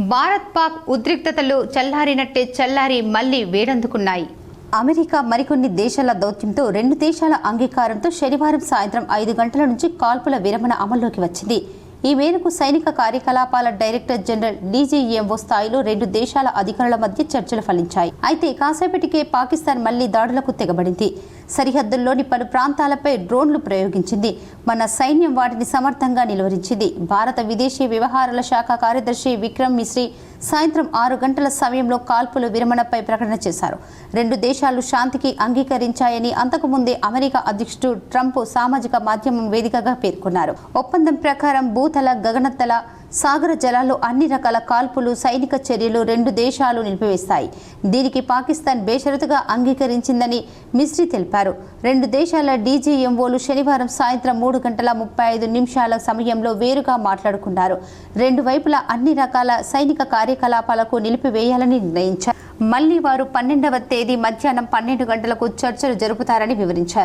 భారత్-పాక్ ఉద్రిక్తతలు చల్లారినట్టే చల్లారి మళ్లీ వేడందుకున్నాయి. అమెరికా మరికొన్ని దేశాల దౌత్యంతో రెండు దేశాల అంగీకారంతో శనివారం సాయంత్రం 5 గంటల నుంచి కాల్పుల విరమణ అమల్లోకి వచ్చింది. ఈ మేరకు సైనిక కార్యకలాపాల డైరెక్టర్ జనరల్ డీజీఎంఓ స్థాయిలో రెండు దేశాల అధికారుల మధ్య చర్చలు ఫలించాయి. అయితే కాసేపటికే పాకిస్తాన్ మళ్లీ దాడులకు తెగబడింది. సరిహద్దుల్లోని పలు ప్రాంతాలపై డ్రోన్లు ప్రయోగించింది. మన సైన్యం వాటిని సమర్థంగా నిలువరించింది. భారత విదేశీ వ్యవహారాల శాఖ కార్యదర్శి విక్రమ్ మిశ్రీ సాయంత్రం 6 గంటల సమయంలో కాల్పుల విరమణపై ప్రకటన చేశారు. రెండు దేశాలు శాంతికి అంగీకరించాయని అంతకుముందే అమెరికా అధ్యక్షుడు ట్రంప్ సామాజిక మాధ్యమం వేదికగా పేర్కొన్నారు. ఒప్పందం ప్రకారం భూతల, గగనతల, సాగర జలాల్లో అన్ని రకాల కాల్పులు, సైనిక చర్యలు రెండు దేశాలు నిలిపివేస్తాయి. దీనికి పాకిస్తాన్ బేషరతుగా అంగీకరించిందని మిశ్రీ తెలిపారు. రెండు దేశాల డీజీఎంఓలు శనివారం సాయంత్రం 3:35 సమయంలో వేరుగా మాట్లాడుకున్నారు. రెండు వైపులా అన్ని రకాల సైనిక కార్యకలాపాలకు నిలిపివేయాలని నిర్ణయించారు. మళ్లీ వారు 12వ తేదీ మధ్యాహ్నం 12 గంటలకు చర్చలు జరుపుతారని వివరించారు.